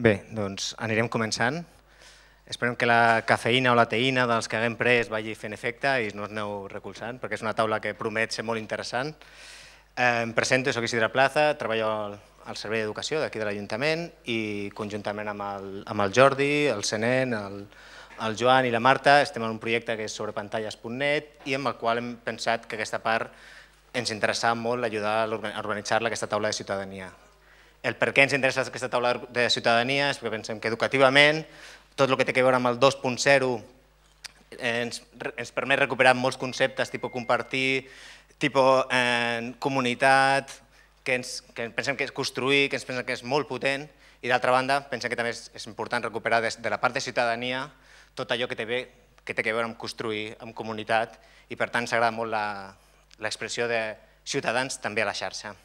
Bé, doncs anirem començant. Esperem que la cafeïna o la teïna dels que haguem pres vagi fent efecte i no us aneu recolzant, perquè és una taula que promet ser molt interessant. Em presento, soc Isidre Plaza, treballo al Servei d'Educació d'aquí de l'Ajuntament i conjuntament amb el Jordi, el Senén, el Joan i la Marta estem en un projecte que és sobre pantalles.net i amb el qual hem pensat que aquesta part ens interessava molt ajudar a organitzar-la, aquesta taula de ciutadania. El per què ens interessa aquesta taula de ciutadania és perquè pensem que educativament tot el que té a veure amb el 2.0 ens permet recuperar molts conceptes, tipus compartir, tipus comunitat, que pensem que és construir, que ens pensem que és molt potent, i d'altra banda pensem que també és important recuperar de la part de ciutadania tot allò que té a veure amb construir, amb comunitat, i per tant s'agrada molt l'expressió de ciutadans també a la xarxa.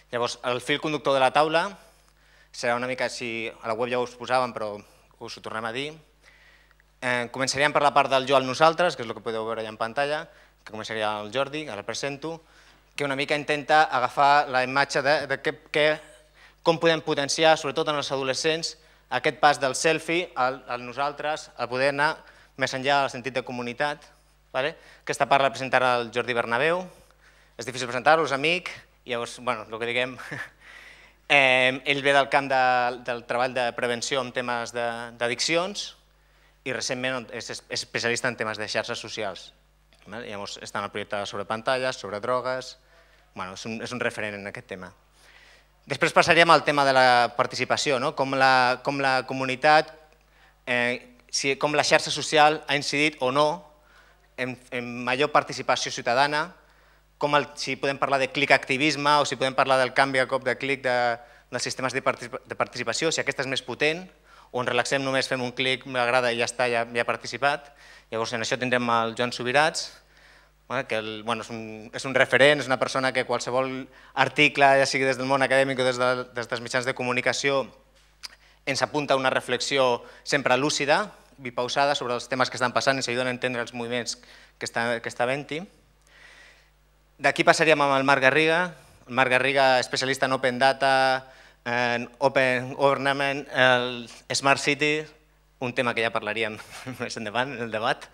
Llavors, el fil conductor de la taula serà una mica, si a la web ja us posàvem, però us ho tornem a dir. Començaríem per la part del jo al nosaltres, que és el que podeu veure allà en pantalla, que començaria el Jordi, ara el presento, que una mica intenta agafar la imatge de com podem potenciar, sobretot en els adolescents, aquest pas del selfie al nosaltres, a poder anar més enllà del sentit de comunitat. Aquesta part la presentarà el Jordi Bernabéu, és difícil presentar-lo, és amic, i llavors, el que diguem, ell ve del camp del treball de prevenció en temes d'addiccions i recentment és especialista en temes de xarxes socials. Llavors està en el projecte sobre pantalles, sobre drogues, és un referent en aquest tema. Després passaríem al tema de la participació, com la comunitat, com la xarxa social ha incidit o no en major participació ciutadana, si podem parlar de clic-activisme o si podem parlar del canvi a cop de clic dels sistemes de participació, si aquesta és més potent o ens relaxem, només fem un clic, m'agrada i ja està, ja ha participat. Llavors en això tindrem el Joan Subirats, que és un referent, és una persona que qualsevol article, ja sigui des del món acadèmic o des dels mitjans de comunicació, ens apunta una reflexió sempre lúcida i pausada sobre els temes que estan passant i ens ajuden a entendre els moviments que està havent-hi. D'aquí passaríem amb el Marc Garriga, especialista en Open Data, en Open Government, el Smart City, un tema que ja parlaríem més endavant en el debat,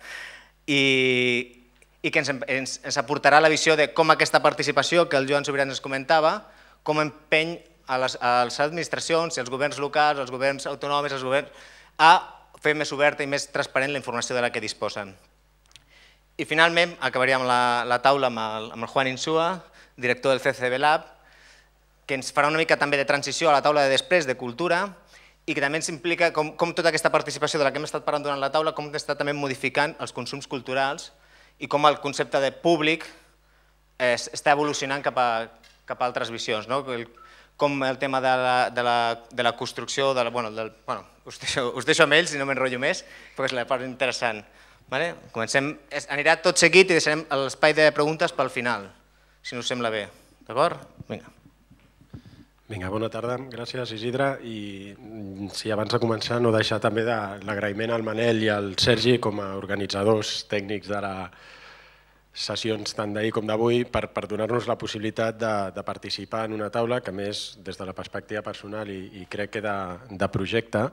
i que ens aportarà la visió de com aquesta participació que el Joan Subirats ens comentava, com empeny a les administracions, als governs locals, als governs autònoms, als governs, a fer més oberta i més transparent la informació de la que disposen. I finalment acabaríem la taula amb el Juan Insua, director del CCB Lab, que ens farà una mica també de transició a la taula de després, de cultura, i que també ens implica com tota aquesta participació de la que hem estat parlant durant la taula, com està també modificant els consums culturals i com el concepte de públic està evolucionant cap a altres visions, com el tema de la construcció, us deixo amb ells i no m'enrotllo més, perquè és la part interessant. Comencem, anirà tot seguit i deixarem l'espai de preguntes pel final, si no us sembla bé. D'acord? Vinga, bona tarda. Gràcies, Isidre. I abans de començar no deixar també l'agraïment al Manel i al Sergi com a organitzadors tècnics de les sessions tant d'ahir com d'avui per donar-nos la possibilitat de participar en una taula que, a més, des de la perspectiva personal i crec que de projecte,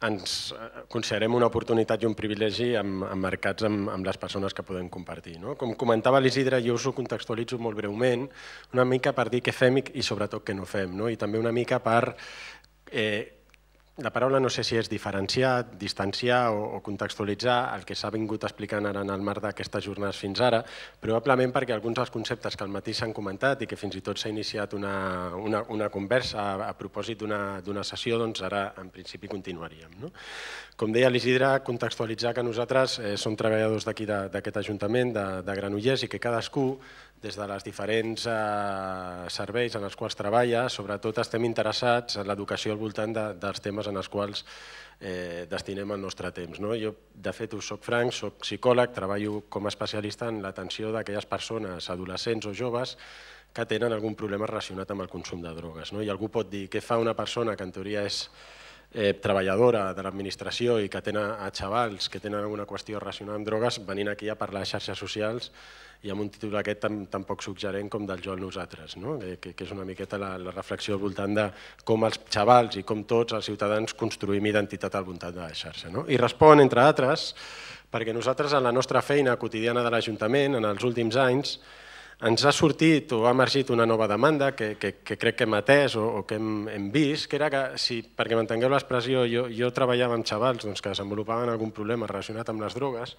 ens considerem una oportunitat i un privilegi emmarcats amb les persones que podem compartir. Com comentava l'Isidre, jo us ho contextualitzo molt breument, una mica per dir què fem i sobretot què no fem, i també una mica per... La paraula no sé si és diferenciar, distanciar o contextualitzar el que s'ha vingut explicant ara en el marc d'aquestes jornades fins ara, probablement perquè alguns dels conceptes que al matí s'han comentat i que fins i tot s'ha iniciat una conversa a propòsit d'una sessió, doncs ara en principi continuaríem. Com deia l'Isidre, contextualitzar que nosaltres som treballadors d'aquí d'aquest Ajuntament de Granollers i que cadascú, des de les diferents serveis en els quals treballa, sobretot estem interessats en l'educació al voltant dels temes en els quals destinem el nostre temps. Jo, de fet, us soc franc, soc psicòleg, treballo com a especialista en l'atenció d'aquelles persones, adolescents o joves, que tenen algun problema relacionat amb el consum de drogues. I algú pot dir, què fa una persona que en teoria és treballadora de l'administració i que tenen a xavals que tenen alguna qüestió relacionada amb drogues venint aquí a parlar de xarxes socials i amb un títol aquest tan poc suggerent com del jo al nosaltres, que és una miqueta la reflexió al voltant de com els xavals i com tots els ciutadans construïm identitat al voltant de la xarxa. I respon, entre altres, perquè nosaltres en la nostra feina quotidiana de l'Ajuntament, en els últims anys, ens ha sortit o ha emergit una nova demanda que crec que hem atès o que hem vist, que era que, perquè m'entengueu l'expressió, jo treballava amb xavals que desenvolupaven algun problema relacionat amb les drogues.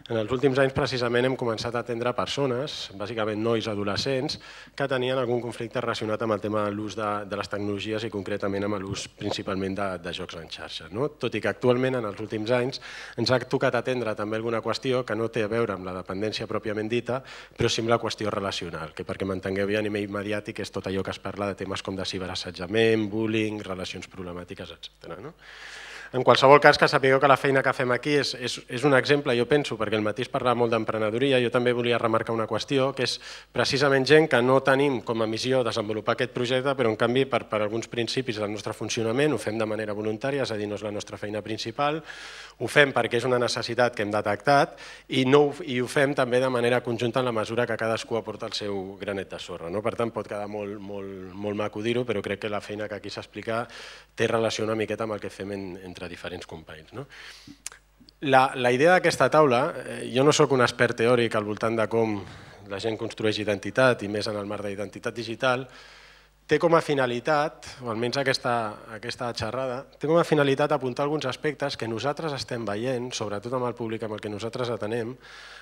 En els últims anys, precisament, hem començat a atendre persones, bàsicament nois adolescents, que tenien algun conflicte relacionat amb el tema de l'ús de les tecnologies i concretament amb l'ús principalment de jocs en xarxa. Tot i que actualment, en els últims anys, ens ha tocat atendre també alguna qüestió que no té a veure amb la dependència pròpiament dita, però sí amb la qüestió relacional, que perquè m'entengueu ja a nivell mediàtic és tot allò que es parla de temes com de ciberassetjament, bullying, relacions problemàtiques, etc. En qualsevol cas, que sapigueu que la feina que fem aquí és un exemple, jo penso, perquè el Matís parlava molt d'emprenedoria, jo també volia remarcar una qüestió, que és precisament gent que no tenim com a missió desenvolupar aquest projecte, però en canvi per alguns principis del nostre funcionament ho fem de manera voluntària, és a dir, no és la nostra feina principal, ho fem perquè és una necessitat que hem detectat i ho fem també de manera conjunta en la mesura que cadascú aporta el seu granet de sorra. Per tant, pot quedar molt maco dir-ho, però crec que la feina que aquí s'explica té relació una miqueta amb el que fem entre diferents companys. La idea d'aquesta taula, jo no sóc un expert teòric al voltant de com la gent construeix identitat i més en el marc d'identitat digital, té com a finalitat, o almenys aquesta xerrada, té com a finalitat apuntar alguns aspectes que nosaltres estem veient, sobretot amb el públic amb el que nosaltres atenem,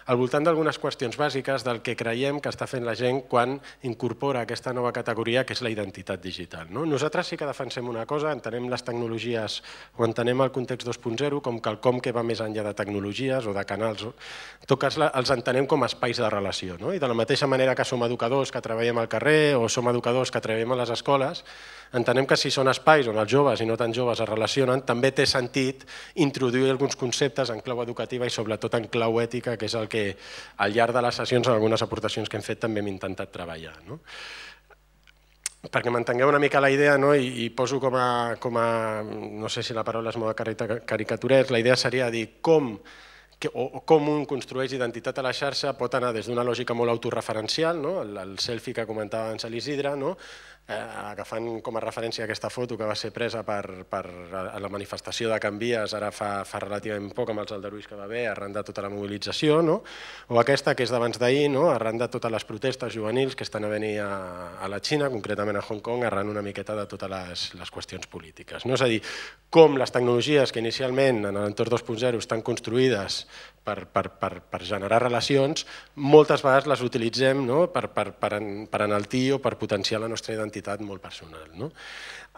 al voltant d'algunes qüestions bàsiques del que creiem que està fent la gent quan incorpora aquesta nova categoria que és la identitat digital. Nosaltres sí que defensem una cosa, entenem les tecnologies o entenem el context 2.0 com quelcom que va més enllà de tecnologies o de canals. En tot cas, els entenem com a espais de relació. I de la mateixa manera que som educadors que treballem al carrer o som educadors que treballem a les escoles, entenem que si són espais on els joves i no tan joves es relacionen, també té sentit introduir alguns conceptes en clau educativa i sobretot en clau ètica, que és el que al llarg de les sessions, en algunes aportacions que hem fet, també hem intentat treballar. Perquè m'entengueu una mica la idea, i poso com a, no sé si la paraula és molt caricaturès, la idea seria dir com un construeix identitat a la xarxa pot anar des d'una lògica molt autorreferencial, el selfie que comentava abans l'Isidre, agafant com a referència aquesta foto que va ser presa per la manifestació de Can Vies ara fa relativament poc amb els aldarulls que va haver arran de tota la mobilització, o aquesta que és d'abans d'ahir, arran de totes les protestes juvenils que estan havent-hi a la Xina, concretament a Hong Kong, arran una miqueta de totes les qüestions polítiques. És a dir, com les tecnologies que inicialment en l'entorn 2.0 estan construïdes per generar relacions, moltes vegades les utilitzem per enaltir o per potenciar la nostra identitat molt personal.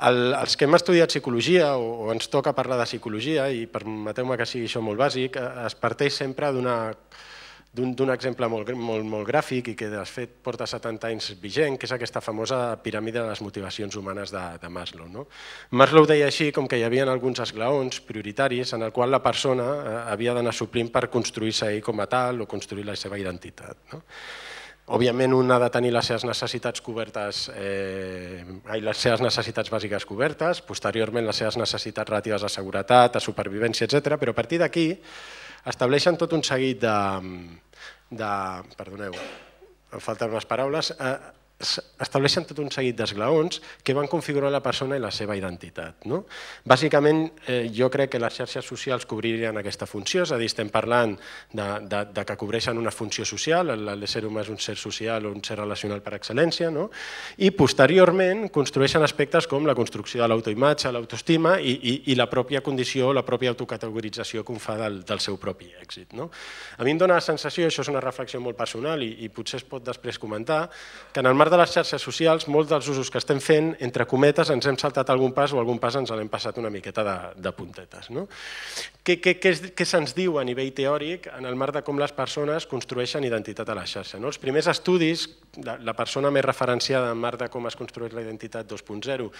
Els que hem estudiat psicologia o ens toca parlar de psicologia, i permeteu-me que sigui això molt bàsic, es parteix sempre d'un exemple molt gràfic i que de fet porta 70 anys vigent, que és aquesta famosa piràmide de les motivacions humanes de Maslow. Maslow deia així com que hi havia alguns esglaons prioritaris en el qual la persona havia d'anar suplint per construir-se ell com a tal o construir la seva identitat. Òbviament, un ha de tenir les seves necessitats cobertes, les seves necessitats bàsiques cobertes, posteriorment les seves necessitats relatives a seguretat, a supervivència, etc. Però a partir d'aquí estableixen tot un seguit perdoneu, em falten unes paraules, estableixen tot un seguit d'esglaons que van configurar la persona i la seva identitat. Bàsicament, jo crec que les xarxes socials cobririen aquesta funció, és a dir, estem parlant de que cobreixen una funció social, l'ésser humà és un ser social o un ser relacional per excel·lència, i posteriorment construeixen aspectes com la construcció de l'autoimatge, l'autoestima i la pròpia condició, la pròpia autocategorització que un fa del seu propi èxit. A mi em dóna la sensació, això és una reflexió molt personal i potser es pot després comentar, que en el marc de les xarxes socials, molts dels usos que estem fent, entre cometes, ens hem saltat algun pas o algun pas ens l'hem passat una miqueta de puntetes. Què se'ns diu a nivell teòric en el marc de com les persones construeixen identitat a la xarxa? Els primers estudis, la persona més referenciada en el marc de com es construeix la identitat 2.0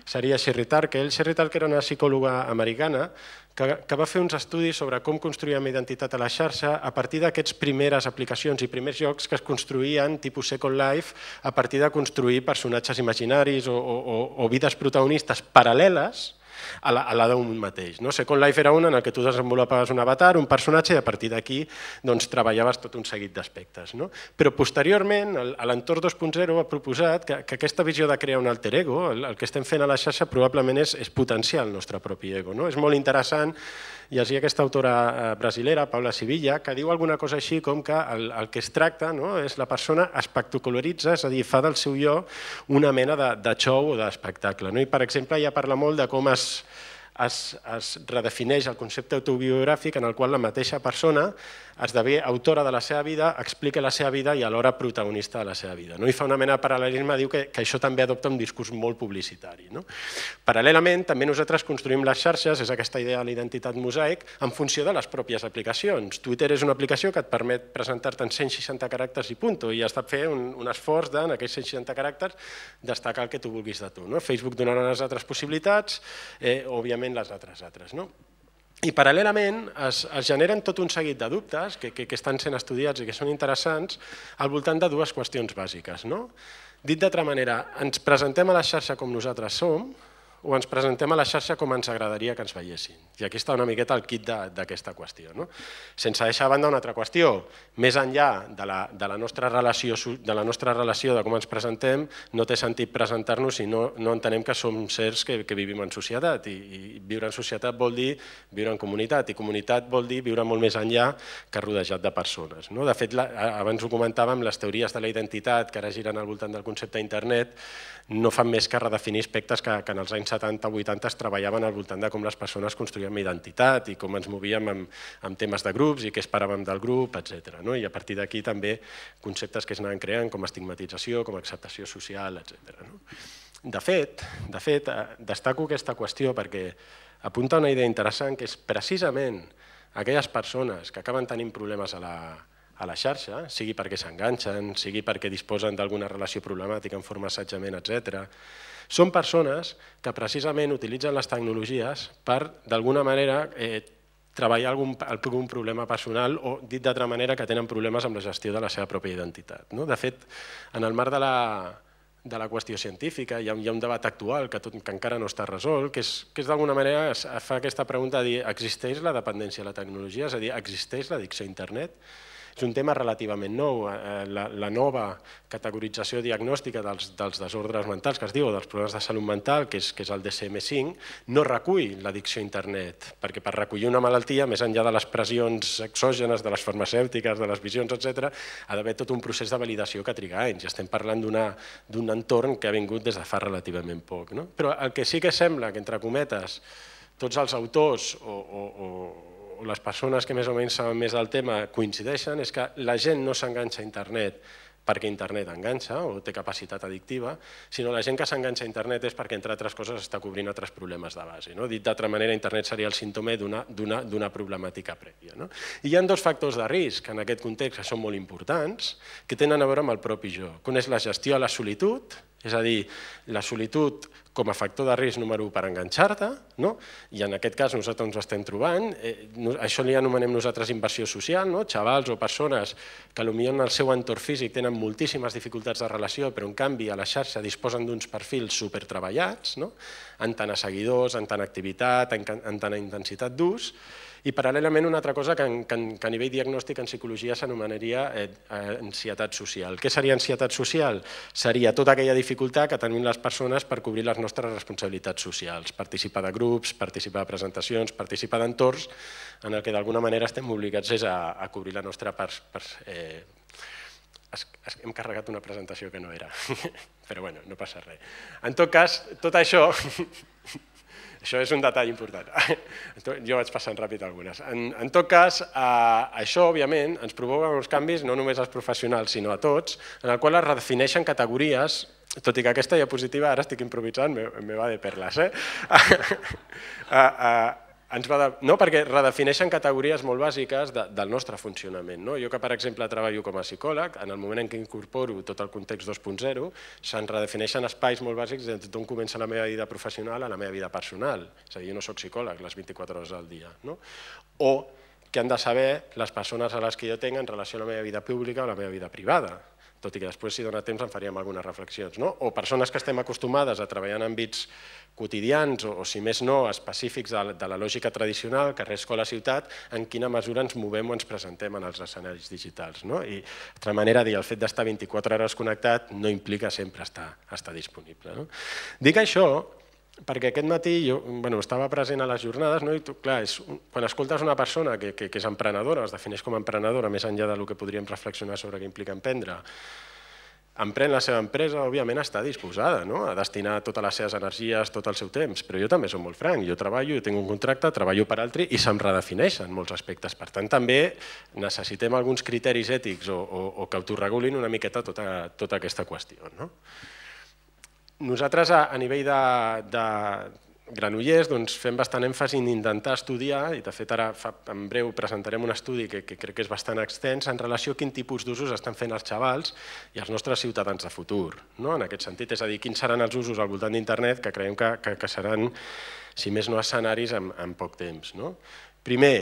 seria Sherry Turkle. Sherry Turkle era una psicòloga americana que va fer uns estudis sobre com construíem identitat a la xarxa a partir d'aquestes primeres aplicacions i primers jocs que es construïen tipus Second Life a partir de construir personatges imaginaris o vides protagonistes paral·leles a la d'un mateix. Second Life era una en què tu desenvolupaves un avatar, un personatge, i a partir d'aquí treballaves tot un seguit d'aspectes. Però posteriorment, l'entorn 2.0 ha proposat que aquesta visió de crear un alter ego, el que estem fent a la xarxa probablement és potenciar el nostre propi ego. És molt interessant llegir aquesta autora brasilera, Paula Sivilla, que diu alguna cosa així com que el que es tracta és la persona espectacularitza, és a dir, fa del seu jo una mena de show o d'espectacle. I, per exemple, ella parla molt de com es redefineix el concepte autobiogràfic en el qual la mateixa persona esdevé autora de la seva vida, explica la seva vida i alhora protagonista de la seva vida. I fa una mena de paral·lelisme, diu que això també adopta un discurs molt publicitari. Paral·lelament, també nosaltres construïm les xarxes, és aquesta idea de l'identitat mosaic, en funció de les pròpies aplicacions. Twitter és una aplicació que et permet presentar-te en 160 caràcters i punt, i has de fer un esforç en aquells 160 caràcters destacar el que tu vulguis de tu. Facebook donarà unes altres possibilitats, òbviament les altres. I paral·lelament es generen tot un seguit de dubtes que estan sent estudiats i que són interessants al voltant de dues qüestions bàsiques. Dit d'altra manera, ens presentem a la xarxa com nosaltres som o ens presentem a la xarxa com ens agradaria que ens veiessin? I aquí està una miqueta el kit d'aquesta qüestió. Sense deixar a banda una altra qüestió, més enllà de la nostra relació de com ens presentem, no té sentit presentar-nos si no entenem que som sers que vivim en societat, i viure en societat vol dir viure en comunitat, i comunitat vol dir viure molt més enllà que rodejat de persones. De fet, abans ho comentàvem, les teories de la identitat que ara giren al voltant del concepte d'internet no fan més que redefinir aspectes que en els anys 70 o 80 es treballaven al voltant de com les persones construïem identitat i com ens movíem amb temes de grups i què esperàvem del grup, etc. I a partir d'aquí també conceptes que es anaven creant com estigmatització, com acceptació social, etc. De fet, destaco aquesta qüestió perquè apunta una idea interessant, que és precisament aquelles persones que acaben tenint problemes a la xarxa, sigui perquè s'enganxen, sigui perquè disposen d'alguna relació problemàtica en forma d'assetjament, etc., són persones que precisament utilitzen les tecnologies per, d'alguna manera, treballar algun problema personal o, dit d'altra manera, que tenen problemes amb la gestió de la seva pròpia identitat. De fet, en el marc de la qüestió científica hi ha un debat actual que encara no està resolt, que és d'alguna manera fa aquesta pregunta de dir, existeix la dependència a la tecnologia? És a dir, existeix l'addicció a internet? És un tema relativament nou. La nova categorització diagnòstica dels desordres mentals, que es diu, o dels problemes de salut mental, que és el DSM-5, no recull l'addicció a internet, perquè per recollir una malaltia, més enllà de les pressions exògenes, de les farmacèutiques, de les visions, etc., ha d'haver tot un procés de validació que triga anys. Estem parlant d'un entorn que ha vingut des de fa relativament poc. Però el que sí que sembla que, entre cometes, tots els autors o les persones que més o menys saben més del tema coincideixen, és que la gent no s'enganxa a internet perquè internet enganxa o té capacitat addictiva, sinó la gent que s'enganxa a internet és perquè, entre altres coses, està cobrint altres problemes de base. Dit d'altra manera, internet seria el símptoma d'una problemàtica prèvia. I hi ha dos factors de risc en aquest context que són molt importants, que tenen a veure amb el propi jo. Un és la gestió a la solitud, és a dir, la solitud com a factor de risc número 1 per enganxar-te, i en aquest cas nosaltres ens ho estem trobant, això li anomenem nosaltres inversió social, xavals o persones que potser en el seu entorn físic tenen moltíssimes dificultats de relació, però en canvi a la xarxa disposen d'uns perfils supertreballats, en tant a seguidors, en tant a activitat, en tant a intensitat d'ús, i paral·lelament una altra cosa que a nivell diagnòstic en psicologia s'anomenaria ansietat social. Què seria ansietat social? Seria tota aquella dificultat que tenim les persones per cobrir les nostres responsabilitats socials, participar de grups, participar de presentacions, participar d'entorns en el que d'alguna manera estem obligats a cobrir la nostra part. Hem carregat una presentació que no era, però bueno, no passa res. En tot cas, tot això... Això és un detall important. Jo vaig passant ràpid algunes. En tot cas, això, òbviament, ens provoca uns canvis no només als professionals, sinó a tots, en el qual es redefineixen categories, tot i que aquesta diapositiva, ara estic improvisant, me va de perles, No, perquè redefineixen categories molt bàsiques del nostre funcionament. Jo que, per exemple, treballo com a psicòleg, en el moment en què incorporo tot el context 2.0, se'n redefineixen espais molt bàsics d'on comença la meva vida professional a la meva vida personal. És a dir, jo no soc psicòleg les 24 hores al dia. O què han de saber les persones a les que jo tinc en relació a la meva vida pública o la meva vida privada. tot i que després, si dona temps, en faríem algunes reflexions. O persones que estem acostumades a treballar en àmbits quotidians, o si més no, específics de la lògica tradicional, carrer, escola, ciutat, en quina mesura ens movem o ens presentem en els escenaris digitals. I, d'altra manera, el fet d'estar 24 hores connectat no implica sempre estar disponible. Dic això perquè aquest matí jo estava present a les jornades i clar, quan escoltes una persona que és emprenedora, es defineix com a emprenedora, més enllà del que podríem reflexionar sobre què implica emprendre, emprèn la seva empresa, òbviament està disposada a destinar totes les seves energies, tot el seu temps, però jo també soc molt franc, jo treballo, jo tinc un contracte, treballo per altri i se'm redefineixen molts aspectes. Per tant, també necessitem alguns criteris ètics o que autoregulin una miqueta tota aquesta qüestió. Nosaltres, a nivell de Granollers, fem bastant èmfasi en intentar estudiar, i de fet ara en breu presentarem un estudi que crec que és bastant extens, en relació a quin tipus d'usos estan fent els xavals i els nostres ciutadans de futur. En aquest sentit, és a dir, quins seran els usos al voltant d'internet que creiem que seran, si més no, escenaris en poc temps. Primer,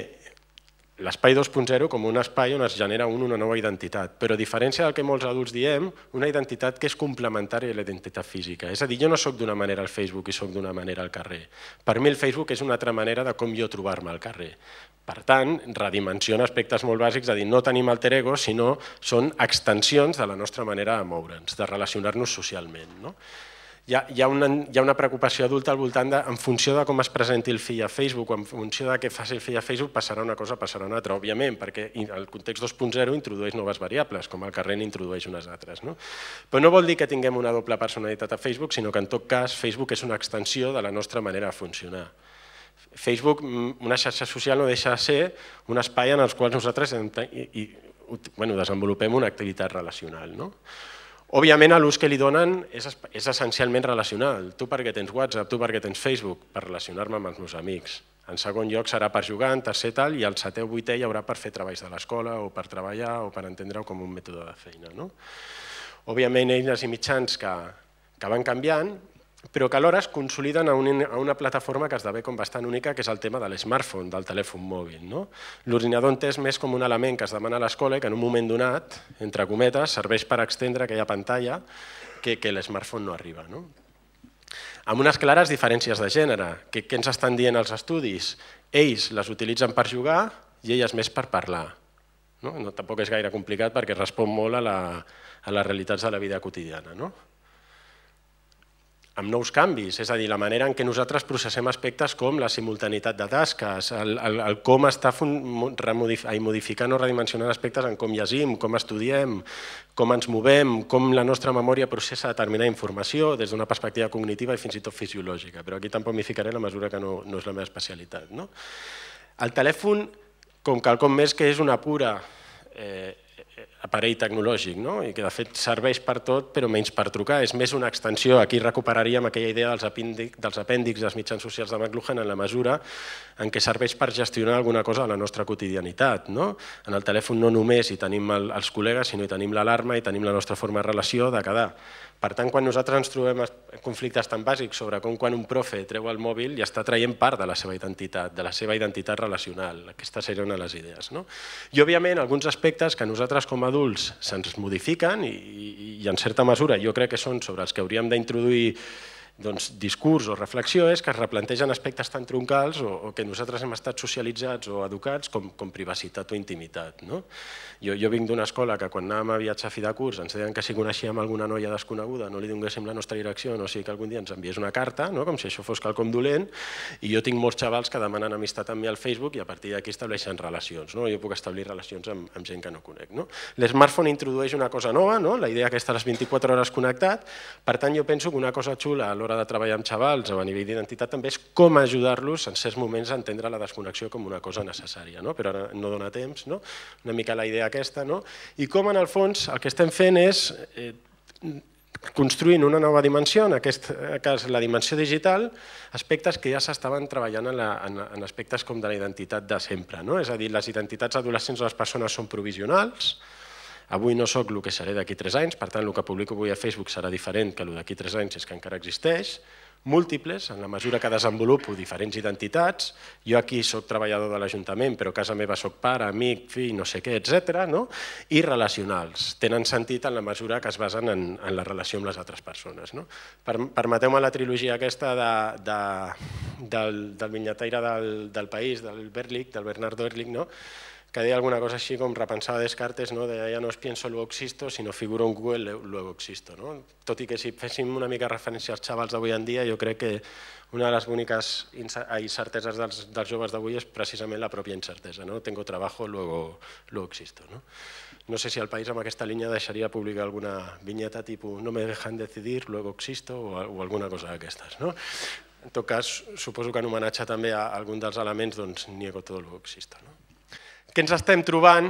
l'espai 2.0 com un espai on es genera una nova identitat, però a diferència del que molts adults diem, una identitat que és complementària a la identitat física. És a dir, jo no soc d'una manera al Facebook i soc d'una manera al carrer. Per mi el Facebook és una altra manera de com jo trobar-me al carrer. Per tant, redimensiona aspectes molt bàsics, és a dir, no tenim alter ego, sinó són extensions de la nostra manera de moure'ns, de relacionar-nos socialment. Hi ha una preocupació adulta al voltant de, en funció de com es presenti el fill a Facebook o en funció de què faci el fill a Facebook, passarà una cosa o passarà una altra, òbviament, perquè el context 2.0 introdueix noves variables, com el carrer n'introdueix unes altres. Però no vol dir que tinguem una doble personalitat a Facebook, sinó que en tot cas Facebook és una extensió de la nostra manera de funcionar. Facebook, una xarxa social, no deixa de ser un espai en el qual nosaltres desenvolupem una activitat relacional. Òbviament, l'ús que li donen és essencialment relacional. Tu perquè tens WhatsApp, tu perquè tens Facebook, per relacionar-me amb els meus amics. En segon lloc serà per jugar, en tercer tal, i al setè o vuitè hi haurà per fer treballs de l'escola o per treballar o per entendre-ho com un mètode de feina. Òbviament, eines i mitjans que van canviant, però que alhora es consoliden a una plataforma que esdevé com bastant única, que és el tema de l'smartphone, del telèfon mòbil. L'ordinador entès més com un element que es demana a l'escola i que en un moment donat, entre cometes, serveix per extendre aquella pantalla que l'smartphone no arriba. Amb unes clares diferències de gènere. Què ens estan dient els estudis? Ells les utilitzen per jugar i elles més per parlar. Tampoc és gaire complicat perquè respon molt a les realitats de la vida quotidiana. Amb nous canvis, és a dir, la manera en què nosaltres processem aspectes com la simultaneïtat de tasques, el com està modificant o redimensionant aspectes en com llegim, com estudiem, com ens movem, com la nostra memòria processa determinada informació des d'una perspectiva cognitiva i fins i tot fisiològica, però aquí tampoc m'hi ficaré a la mesura que no és la meva especialitat. El telèfon, com quelcom més que és una pura aparell tecnològic, i que de fet serveix per tot però menys per trucar, és més una extensió. Aquí recuperaríem aquella idea dels apèndixs dels mitjans socials de McLuhan en la mesura en què serveix per gestionar alguna cosa a la nostra quotidianitat. En el telèfon no només hi tenim els col·legues, sinó hi tenim l'alarma i tenim la nostra forma de relació de quedar. Per tant, quan nosaltres ens trobem conflictes tan bàsics sobre com quan un profe treu el mòbil ja està traient part de la seva identitat relacional. Aquesta seria una de les idees. I, òbviament, alguns aspectes que nosaltres com a adults se'ns modifiquen i en certa mesura jo crec que són sobre els que hauríem d'introduir discurs o reflexió és que es replantegen aspectes tan troncals o que nosaltres hem estat socialitzats o educats com privacitat o intimitat. Jo vinc d'una escola que quan anàvem a viatjar a fi de curs ens deien que si coneixíem alguna noia desconeguda no li donéssim la nostra direcció, no sigui que algun dia ens enviés una carta, com si això fos quelcom dolent, i jo tinc molts xavals que demanen amistat amb mi al Facebook i a partir d'aquí estableixen relacions. Jo puc establir relacions amb gent que no conec. L'smartphone introdueix una cosa nova, la idea que està a les 24 hores connectat, per tant jo penso que una cosa xula a l'hora de treballar amb xavals o a nivell d'identitat també és com ajudar-los en certs moments a entendre la desconnexió com una cosa necessària, però ara no dona temps, una mica la idea aquesta, i com en el fons el que estem fent és construint una nova dimensió, en aquest cas la dimensió digital, aspectes que ja s'estaven treballant en aspectes com de la identitat de sempre, és a dir, les identitats adolescents de les persones són provisionals. Avui no soc el que seré d'aquí 3 anys, per tant el que publico avui a Facebook serà diferent que el d'aquí 3 anys, és que encara existeix. múltiples, en la mesura que desenvolupo diferents identitats. Jo aquí soc treballador de l'Ajuntament, però a casa meva soc pare, amic, fill, no sé què, etc. I relacionals. Tenen sentit en la mesura que es basen en la relació amb les altres persones. Permeteu-me la trilogia aquesta del vinyataire del País, del Bernardo Ehrlich, que deia alguna cosa així com repensava Descartes, deia ja no es pienso luego existo, sinó figuro en Google luego existo. Tot i que si féssim una mica referència als xavals d'avui en dia, jo crec que una de les boniques incerteses dels joves d'avui és precisament la pròpia incertesa. Tengo trabajo, luego existo. No sé si el País amb aquesta línia deixaria publicar alguna vinyeta tipus no me dejan decidir, luego existo o alguna cosa d'aquestes. En tot cas, suposo que en homenatge també a algun dels elements, doncs niego todo, luego existo. Què ens estem trobant?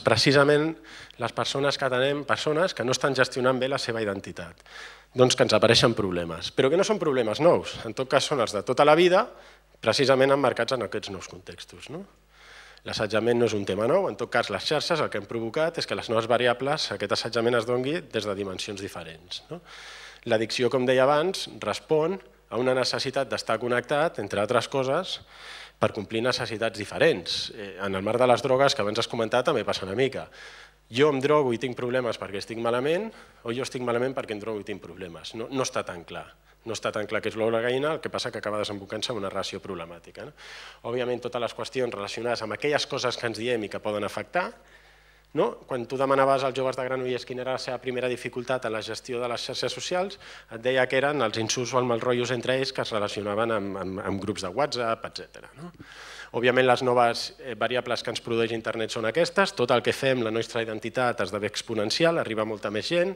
Precisament les persones que tenem, persones que no estan gestionant bé la seva identitat, doncs que ens apareixen problemes, però que no són problemes nous, en tot cas són els de tota la vida, precisament emmarcats en aquests nous contextos. L'assetjament no és un tema nou, en tot cas les xarxes el que han provocat és que les noves variables, aquest assetjament es doni des de dimensions diferents. L'addicció, com deia abans, respon a una necessitat d'estar connectat, entre altres coses, per complir necessitats diferents. En el marc de les drogues, que abans has comentat, també passa una mica. Jo em drogo i tinc problemes perquè estic malament, o jo estic malament perquè em drogo i tinc problemes. No està tan clar. No està tan clar que és l'ou la gallina, el que passa que acaba desembocant-se en una relació problemàtica. Òbviament, totes les qüestions relacionades amb aquelles coses que ens diem i que poden afectar. Quan tu demanaves als joves de Granollers quina era la seva primera dificultat en la gestió de les xarxes socials, et deia que eren els insults o els malrotllos entre ells que es relacionaven amb grups de WhatsApp, etc. Òbviament, les noves variables que ens produeix internet són aquestes. Tot el que fem, la nostra identitat, esdevé exponencial, arriba a molta més gent,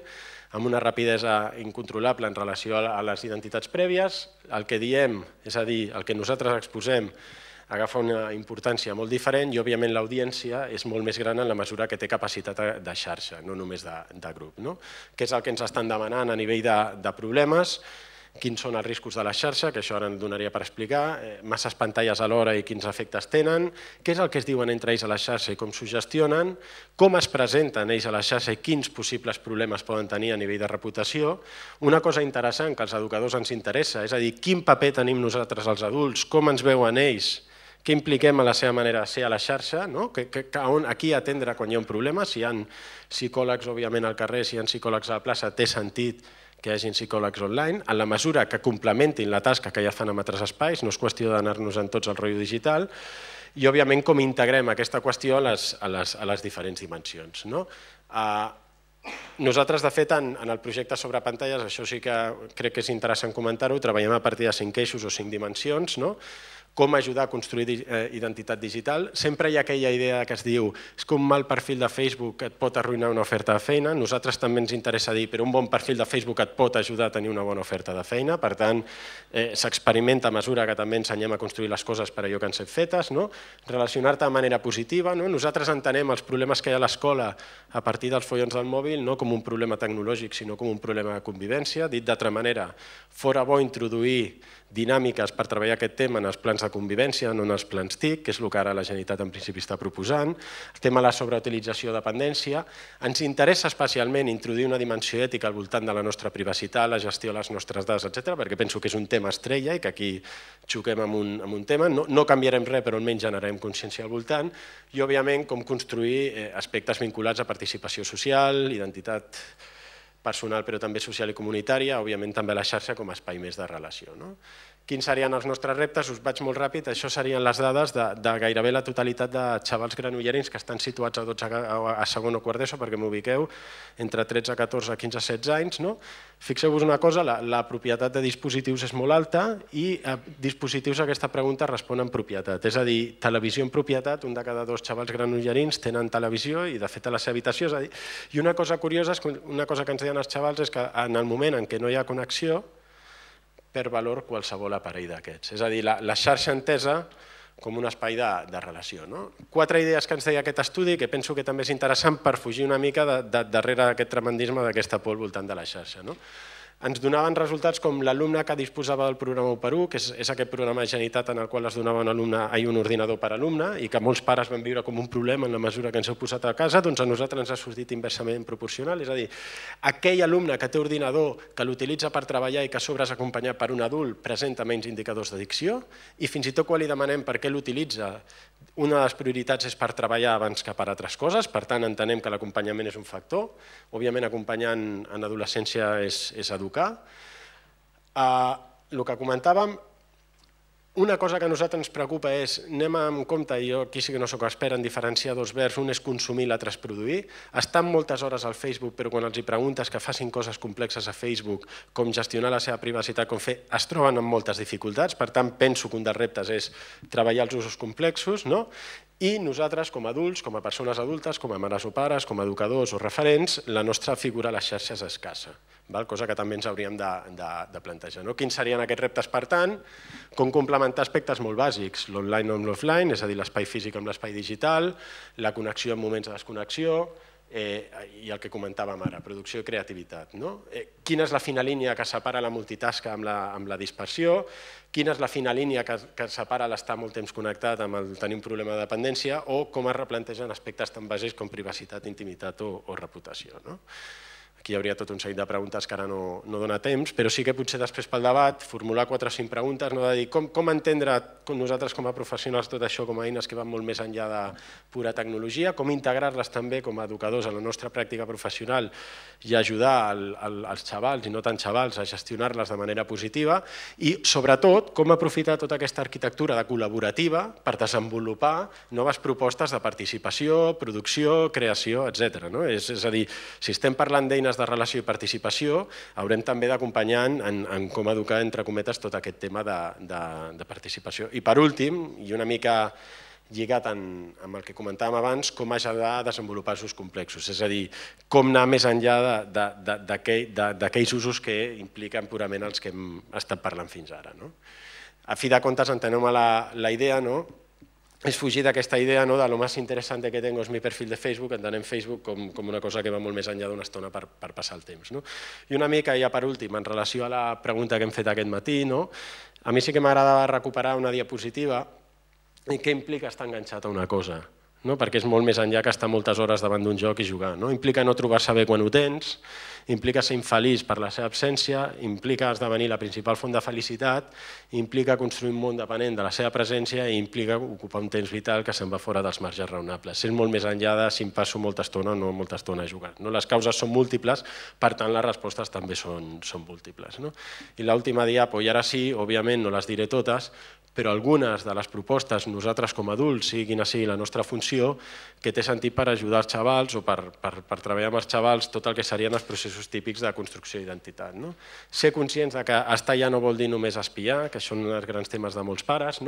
amb una rapidesa incontrolable en relació a les identitats prèvies. El que diem, és a dir, el que nosaltres exposem, agafa una importància molt diferent i, òbviament, l'audiència és molt més gran en la mesura que té capacitat de xarxa, no només de grup. Què és el que ens estan demanant a nivell de problemes? Quins són els riscos de la xarxa, que això ara en donaria per explicar, masses pantalles alhora i quins efectes tenen, què és el que es diuen entre ells a la xarxa i com s'ho gestionen, com es presenten ells a la xarxa i quins possibles problemes poden tenir a nivell de reputació. Una cosa interessant que als educadors ens interessa, és a dir, quin paper tenim nosaltres els adults, com ens veuen ells, què impliquem a la seva manera de ser a la xarxa, a qui atendre quan hi ha un problema, si hi ha psicòlegs, òbviament, al carrer, si hi ha psicòlegs a la plaça, té sentit que hi hagi psicòlegs online, en la mesura que complementin la tasca que ja fan en altres espais, no és qüestió d'anar-nos en tots al rotllo digital, i, òbviament, com integrem aquesta qüestió a les diferents dimensions. Nosaltres, de fet, en el projecte sobre pantalles, això sí que crec que és interessant comentar-ho, treballem a partir de 5 eixos o 5 dimensions, com ajudar a construir identitat digital. Sempre hi ha aquella idea que es diu és que un mal perfil de Facebook et pot arruïnar una oferta de feina. Nosaltres també ens interessa dir però un bon perfil de Facebook et pot ajudar a tenir una bona oferta de feina. Per tant, s'experimenta a mesura que també ensenyem a construir les coses per allò que han set fetes. Relacionar-te de manera positiva. Nosaltres entenem els problemes que hi ha a l'escola a partir dels follons del mòbil no com un problema tecnològic, sinó com un problema de convivència. Dit d'altra manera, fora bo introduir dinàmiques per treballar aquest tema en els plans de convivència, no en els plans TIC, que és el que ara la Generalitat en principi està proposant. El tema de la sobreutilització o dependència. Ens interessa especialment introduir una dimensió ètica al voltant de la nostra privacitat, la gestió de les nostres dades, etc., perquè penso que és un tema estrella i que aquí xoquem amb un tema. No canviarem res, però almenys generarem consciència al voltant. I, òbviament, com construir aspectes vinculats a participació social, identitat personal però també social i comunitària, òbviament també la xarxa com a espai més de relació. Quins serien els nostres reptes? Us vaig molt ràpid. Això serien les dades de gairebé la totalitat de xavals granollerins que estan situats a segon o quart d'ESO, perquè m'ubiqueu, entre 13, 14, 15, 16 anys. Fixeu-vos una cosa, la propietat de dispositius és molt alta i dispositius a aquesta pregunta responen propietat. És a dir, televisió en propietat, un de cada 2 xavals granollerins tenen televisió i de fet a la seva habitació. I una cosa curiosa, una cosa que ens deien els xavals és que en el moment en què no hi ha connexió, per valor qualsevol aparell d'aquests. És a dir, la xarxa entesa com un espai de relació. 4 idees que ens deia aquest estudi que penso que també és interessant per fugir una mica darrere d'aquest tremendisme d'aquesta por al voltant de la xarxa. ens donaven resultats com l'alumne que disposava del programa 1x1, que és aquest programa de Generalitat en el qual es donava un ordinador per alumne i que molts pares van viure com un problema en la mesura que ens heu posat a casa, doncs a nosaltres ens ha sortit inversament proporcional, és a dir, aquell alumne que té ordinador, que l'utilitza per treballar i que a sobre és acompanyat per un adult, presenta menys indicadors d'addicció i fins i tot quan li demanem per què l'utilitza, una de les prioritats és per treballar abans que per altres coses, per tant entenem que l'acompanyament és un factor, òbviament acompanyant en adolescència és educar. El que comentàvem, una cosa que a nosaltres ens preocupa és, anem amb compte, i jo aquí sí que no soc expert en diferenciar dos verbs, un és consumir, l'altre és produir. Estan moltes hores al Facebook, però quan els preguntes que facin coses complexes a Facebook, com gestionar la seva privacitat, com fer, es troben amb moltes dificultats, per tant penso que un dels reptes és treballar els usos complexos, i nosaltres com a adults, com a persones adultes, com a mares o pares, com a educadors o referents, la nostra figura a les xarxes és escassa, cosa que també ens hauríem de plantejar. Quins serien aquests reptes, per tant? Com complementar aspectes molt bàsics, l'online amb l'offline, és a dir, l'espai físic amb l'espai digital, la connexió en moments de desconnexió, i el que comentàvem ara, producció i creativitat. Quina és la fina línia que separa la multitasca amb la dispersió? Quina és la fina línia que separa l'estar molt temps connectat amb el tenir un problema de dependència o com es replantegen aspectes tan bàsics com privacitat, intimitat o reputació? Aquí hi hauria tot un seguit de preguntes que ara no dona temps, però sí que potser després pel debat formular 4 o 5 preguntes, de dir com entendre nosaltres com a professionals tot això com a eines que van molt més enllà de pura tecnologia, com integrar-les també com a educadors a la nostra pràctica professional i ajudar els xavals i no tan xavals a gestionar-les de manera positiva i sobretot com aprofitar tota aquesta arquitectura de col·laborativa per desenvolupar noves propostes de participació, producció, creació, etc. És a dir, si estem parlant d'eines de relació i participació, haurem també d'acompanyar en com educar, entre cometes, tot aquest tema de participació. I per últim, i una mica lligat amb el que comentàvem abans, com ajudar a desenvolupar usos complexos, és a dir, com anar més enllà d'aquells usos que impliquen purament els que hem estat parlant fins ara. A fi de comptes, entenem la idea, és fugir d'aquesta idea de lo más interesante que tengo es mi perfil de Facebook, entenem Facebook com una cosa que va molt més enllà d'una estona per passar el temps. I una mica, ja per últim, en relació a la pregunta que hem fet aquest matí, a mi sí que m'agradava recuperar una diapositiva i què implica estar enganxat a una cosa, perquè és molt més enllà que estar moltes hores davant d'un joc i jugar. Implica no trobar-se bé quan ho tens, implica ser infeliç per la seva absència, implica esdevenir la principal font de felicitat, implica construir un món dependent de la seva presència i implica ocupar un temps vital que se'n va fora dels marges raonables. És molt més enllà de si em passo molta estona o no molta estona jugant. Les causes són múltiples, per tant les respostes també són múltiples. I l'última diapo, i ara sí, òbviament no les diré totes, però algunes de les propostes, nosaltres com a adults, sigui quina sigui la nostra funció, que té sentit per ajudar els xavals o per treballar amb els xavals tot el que serien els processos típics de construcció d'identitat. Ser conscients que estar allà no vol dir només espiar, que són els grans temes de molts pares,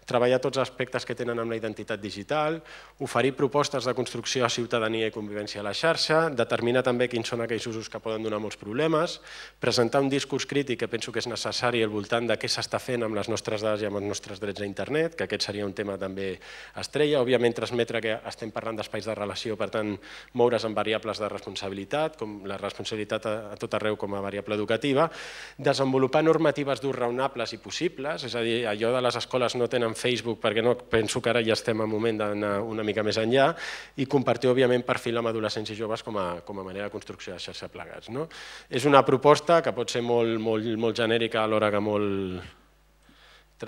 treballar tots els aspectes que tenen amb la identitat digital, oferir propostes de construcció de ciutadania i convivència a la xarxa, determinar també quins són aquells usos que poden donar molts problemes, presentar un discurs crític que penso que és necessari al voltant de què s'està fent amb les nostres dades i amb els nostres drets a internet, que aquest seria un tema també estrella, òbviament transmetre que estem parlant d'espais de relació, per tant moure's en variables de responsabilitat, com la responsabilitat a tot arreu com a variable educativa, desenvolupar normatives d'ús raonables i possibles, és a dir, allò de les escoles no tenen Facebook perquè no, penso que ara ja estem en moment d'anar una mica més enllà i compartir òbviament perfil amb adolescents i joves com a manera de construcció de xarxa plegats. És una proposta que pot ser molt genèrica alhora que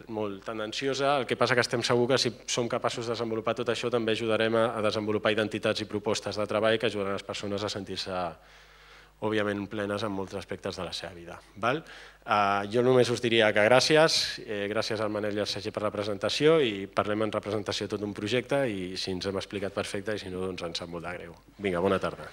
molt tendenciosa, el que passa que estem segurs que si som capaços de desenvolupar tot això també ajudarem a desenvolupar identitats i propostes de treball que ajudaran les persones a sentir-se òbviament plenes en molts aspectes de la seva vida. Jo només us diria que gràcies al Manel i al Sergi per la presentació i parlem en representació de tot un projecte i si ens hem explicat perfecte i si no doncs ens sap molt de greu. Vinga, bona tarda.